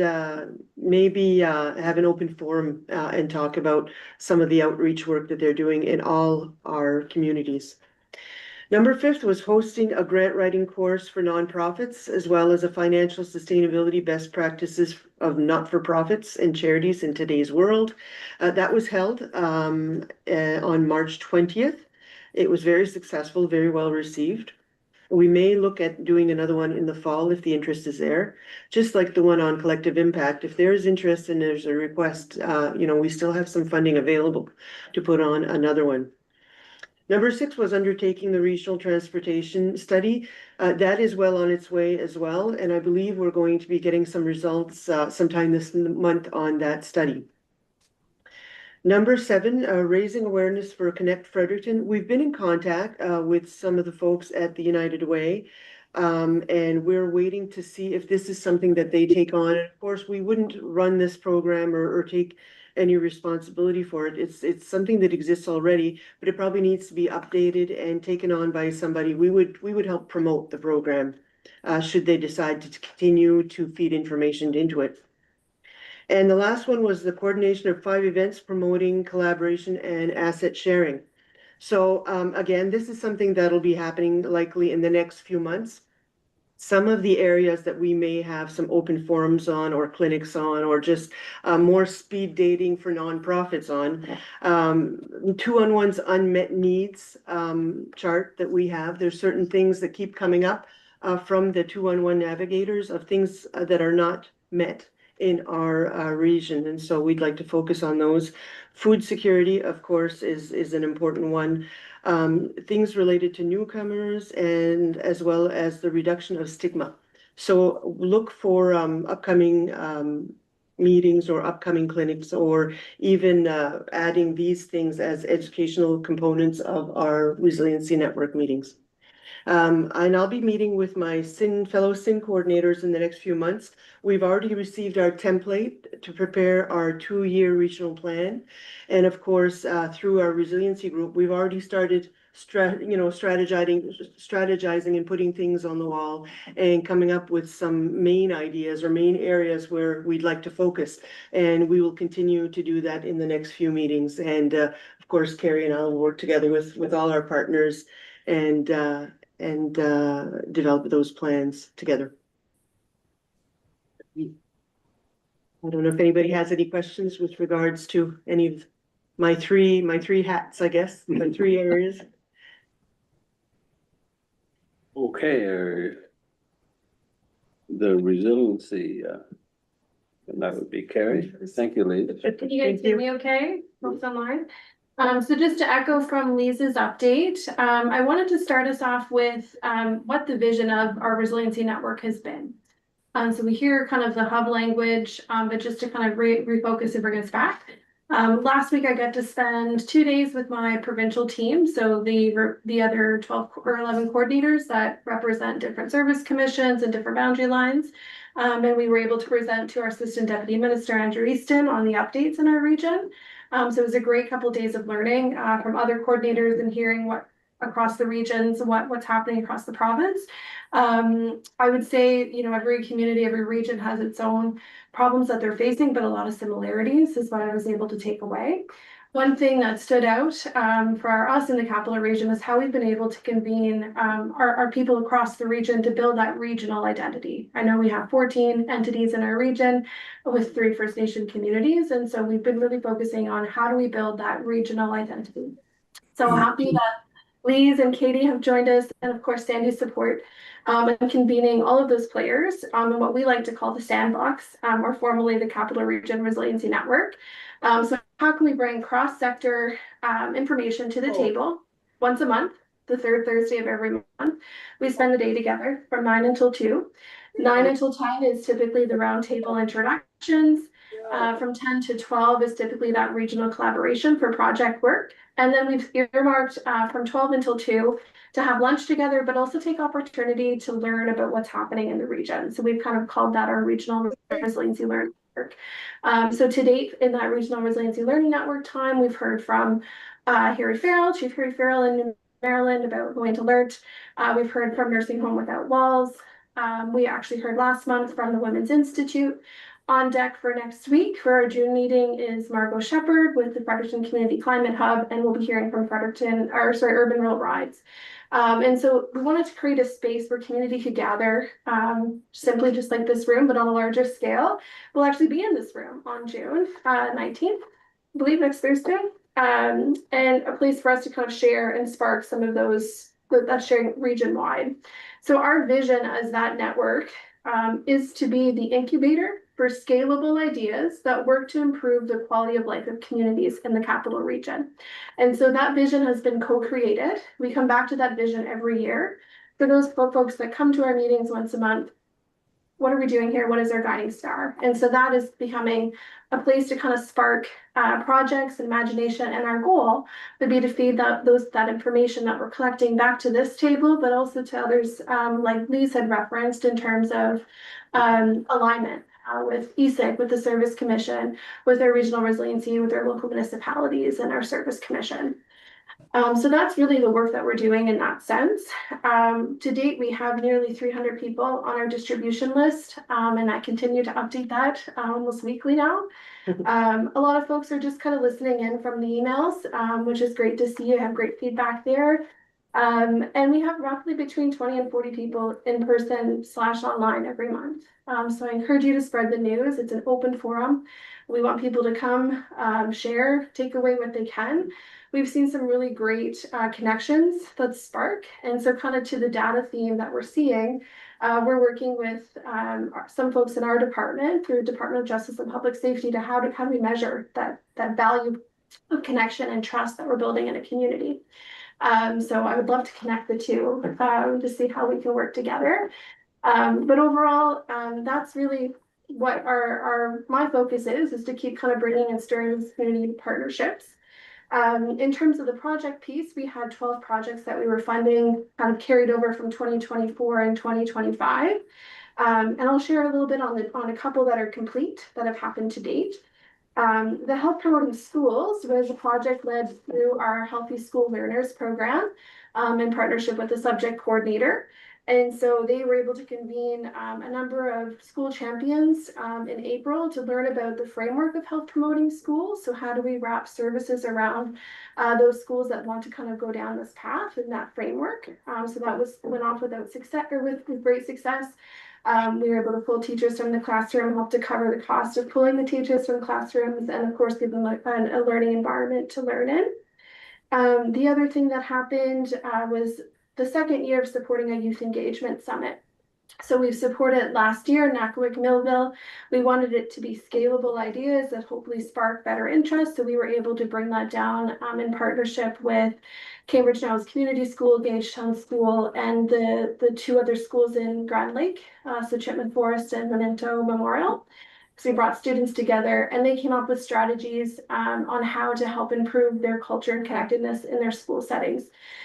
maybe have an open forum and talk about some of the outreach work that they're doing in all our communities. Number 5 was hosting a grant writing course for nonprofits, as well as a financial sustainability best practices of not-for-profits and charities in today's world. That was held on March 20th. It was very successful, very well received. We may look at doing another one in the fall if the interest is there, just like the one on collective impact. If there is interest and there's a request, we still have some funding available to put on another one. Number 6 was undertaking the regional transportation study. That is well on its way as well, and I believe we're going to be getting some results sometime this month on that study. Number 7, raising awareness for Connect Fredericton. We've been in contact with some of the folks at the United Way, and we're waiting to see if this is something that they take on. And of course, we wouldn't run this program or take any responsibility for it. It's something that exists already, but it probably needs to be updated and taken on by somebody. We would help promote the program should they decide to continue to feed information into it. And the last one was the coordination of 5 events promoting collaboration and asset sharing. So again, this is something that'll be happening likely in the next few months. Some of the areas that we may have some open forums on or clinics on or just more speed dating for nonprofits on. 2-on-1's unmet needs chart that we have. There's certain things that keep coming up from the 2-on-1 navigators of things that are not met in our region. And so we'd like to focus on those. Food security, of course, is an important one. Things related to newcomers and as well as the reduction of stigma. So look for upcoming meetings or upcoming clinics or even adding these things as educational components of our resiliency network meetings. And I'll be meeting with my fellow SIN coordinators in the next few months. We've already received our template to prepare our 2-year regional plan. And of course, through our resiliency group, we've already started strategizing and putting things on the wall and coming up with some main ideas or main areas where we'd like to focus. And we will continue to do that in the next few meetings. And of course, Carrie and I will work together with all our partners and develop those plans together. I don't know if anybody has any questions with regards to any of my three hats, I guess, my 3 areas. Okay, the resiliency, and that would be Carrie. Thank you, Lee. Can you guys hear me okay? Folks online? So just to echo from Lisa's update, I wanted to start us off with what the vision of our resiliency network has been. So we hear kind of the hub language, but just to kind of refocus and bring us back. Last week I got to spend 2 days with my provincial team, so the other 12 or 11 coordinators that represent different service commissions and different boundary lines. And we were able to present to our Assistant Deputy Minister, Andrew Easton, on the updates in our region. So it was a great couple of days of learning from other coordinators and hearing what across the regions, what's happening across the province. I would say, every community, every region has its own problems that they're facing, but a lot of similarities is what I was able to take away. One thing that stood out for us in the capital region is how we've been able to convene our people across the region to build that regional identity. I know we have 14 entities in our region with 3 First Nation communities, and so we've been really focusing on how do we build that regional identity. So happy that Lise and Katie have joined us, and of course Sandy's support in convening all of those players in what we like to call the sandbox, or formerly the Capital Region Resiliency Network. So how can we bring cross-sector information to the table once a month, the 3rd Thursday of every month? We spend the day together from 9 until 2. 9 until 10 is typically the roundtable introductions. From 10 to 12 is typically that regional collaboration for project work. And then we've earmarked from 12 until 2 to have lunch together, but also take opportunity to learn about what's happening in the region. So we've kind of called that our Regional Resiliency Learning Network. So to date, in that Regional Resiliency Learning Network time, we've heard from Harry Farrell, Chief Harry Farrell in Maryland about going to LERT. We've heard from Nursing Home Without Walls. We actually heard last month from the Women's Institute. On deck for next week for our June meeting is Margot Shepherd with the Fredericton Community Climate Hub, and we'll be hearing from Urban Rural Rides. And so we wanted to create a space where community could gather, simply just like this room, but on a larger scale. We'll actually be in this room on June 19th, I believe next Thursday, and a place for us to kind of share and spark some of that sharing region-wide. So our vision as that network is to be the incubator for scalable ideas that work to improve the quality of life of communities in the capital region. And so that vision has been co-created. We come back to that vision every year. For those folks that come to our meetings once a month, what are we doing here? What is our guiding star? And so that is becoming a place to kind of spark projects and imagination. And our goal would be to feed that information that we're collecting back to this table, but also to others, like Lise had referenced, in terms of alignment with ESIC, with the Service Commission, with our regional resiliency, with our local municipalities and our Service Commission. So that's really the work that we're doing in that sense. To date, we have nearly 300 people on our distribution list, and I continue to update that almost weekly now. A lot of folks are just kind of listening in from the emails, which is great to see. I have great feedback there. And we have roughly between 20 and 40 people in person / online every month. So I encourage you to spread the news. It's an open forum. We want people to come, share, take away what they can. We've seen some really great connections that spark. And so kind of to the data theme that we're seeing, we're working with some folks in our department through Department of Justice and Public Safety to how do we measure that value of connection and trust that we're building in a community. So I would love to connect the two to see how we can work together. But overall, that's really what my focus is to keep kind of bringing and stirring these community partnerships. In terms of the project piece, we had 12 projects that we were funding kind of carried over from 2024 and 2025. And I'll share a little bit on a couple that are complete that have happened to date. The Health Promoting Schools was a project led through our Healthy School Learners program in partnership with the subject coordinator. And so they were able to convene a number of school champions in April to learn about the framework of health promoting schools. So how do we wrap services around those schools that want to kind of go down this path in that framework? So that went off without success or with great success. We were able to pull teachers from the classroom, help to cover the cost of pulling the teachers from classrooms, and of course give them a learning environment to learn in. The other thing that happened was the second year of supporting a youth engagement summit. So we've supported last year in Nakawik Millville. We wanted it to be scalable ideas that hopefully spark better interest. So we were able to bring that down in partnership with Cambridge Niles Community School, Gagetown School, and the 2 other schools in Grand Lake, so Chipman Forest and Memento Memorial. So we brought students together and they came up with strategies on how to help improve their culture and connectedness in their school settings.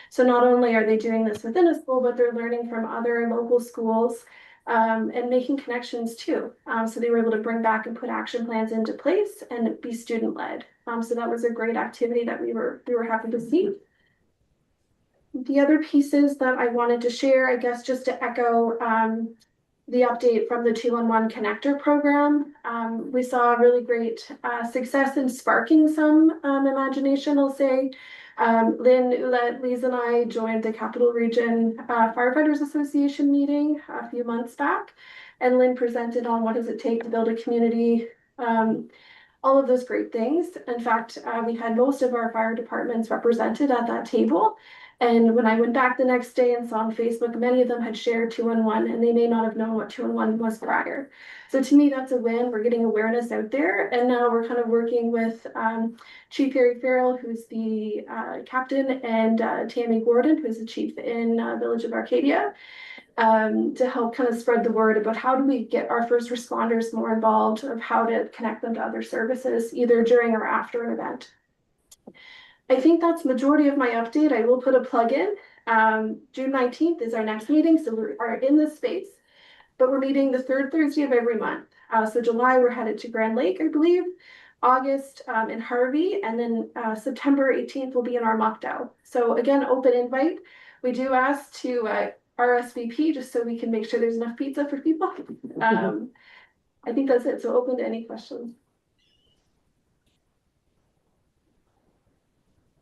So not only are they doing this within a school, but they're learning from other local schools and making connections too. So they were able to bring back and put action plans into place and be student led. So that was a great activity that we were happy to see. The other pieces that I wanted to share, I guess, just to echo the update from the 211 connector program. We saw really great success in sparking some imagination, I'll say. Lise and I joined the Capital Region Firefighters Association meeting a few months back, and Lynn presented on what does it take to build a community, all of those great things. In fact, we had most of our fire departments represented at that table. And when I went back the next day and saw on Facebook, many of them had shared 211, and they may not have known what 211 was prior. So to me, that's a win. We're getting awareness out there. And now we're kind of working with Chief Harry Farrell, who's the captain, and Tammy Gordon, who's the chief in Village of Arcadia, to help kind of spread the word about how do we get our first responders more involved, of how to connect them to other services, either during or after an event. I think that's majority of my update. I will put a plug in. June 19th is our next meeting, so we are in this space, but we're meeting the third Thursday of every month. So July, we're headed to Grand Lake, I believe. August in Harvey, and then September 18th will be in Armagh. So again, open invite. We do ask to RSVP just so we can make sure there's enough pizza for people. I think that's it. So open to any questions.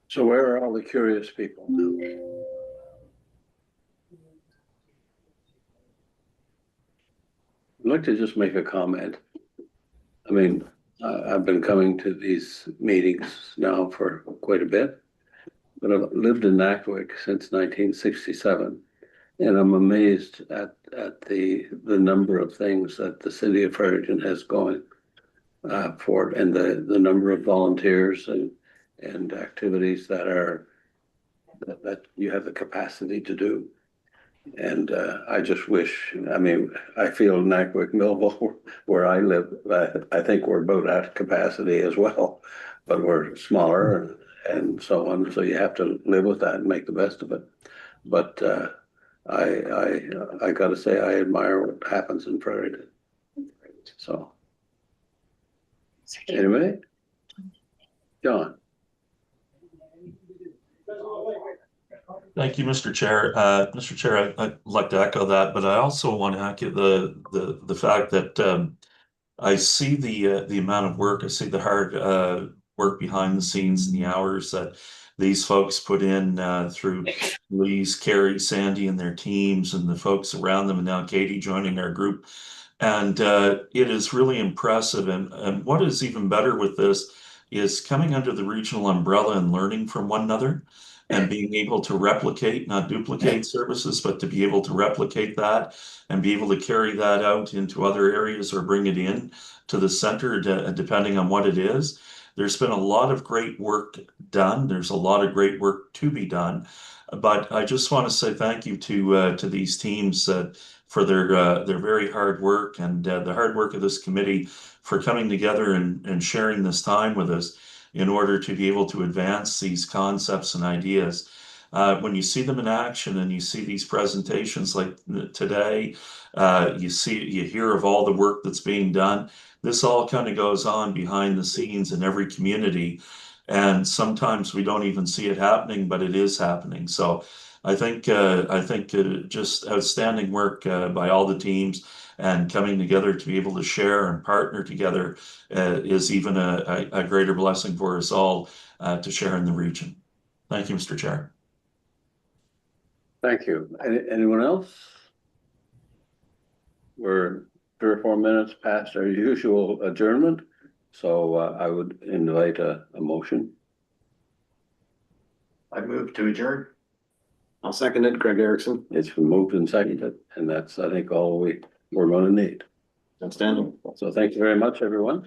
So where are all the curious people now? I'd like to just make a comment. I mean, I've been coming to these meetings now for quite a bit, but I've lived in Nackwick since 1967. And I'm amazed at the number of things that the city of Fredericton has going for it, and the number of volunteers and activities that you have the capacity to do. And I just wish, I mean, I feel Nackwick Millville, where I live, I think we're about at capacity as well, but we're smaller and so on. So you have to live with that and make the best of it. But I gotta say, I admire what happens in Fredericton. So anyway, John. Thank you, Mr. Chair. Mr. Chair, I'd like to echo that, but I also want to echo the fact that I see the amount of work, I see the hard work behind the scenes and the hours that these folks put in through Lise, Carrie, Sandy, and their teams, and the folks around them, and now Katie joining our group. And it is really impressive. And what is even better with this is coming under the regional umbrella and learning from one another, and being able to replicate, not duplicate services, but to be able to replicate that and be able to carry that out into other areas or bring it in to the center, depending on what it is. There's been a lot of great work done. There's a lot of great work to be done. But I just want to say thank you to these teams for their very hard work, and the hard work of this committee for coming together and sharing this time with us in order to be able to advance these concepts and ideas. When you see them in action and you see these presentations like today, you hear of all the work that's being done. This all kind of goes on behind the scenes in every community. And sometimes we don't even see it happening, but it is happening. So I think just outstanding work by all the teams, and coming together to be able to share and partner together is even a greater blessing for us all to share in the region. Thank you, Mr. Chair. Thank you. Anyone else? We're 3 or 4 minutes past our usual adjournment, so I would invite a motion. I move to adjourn. I'll second it, Greg Erickson. It's been moved and seconded, and that's, I think, all we're going to need. Outstanding. So thank you very much, everyone.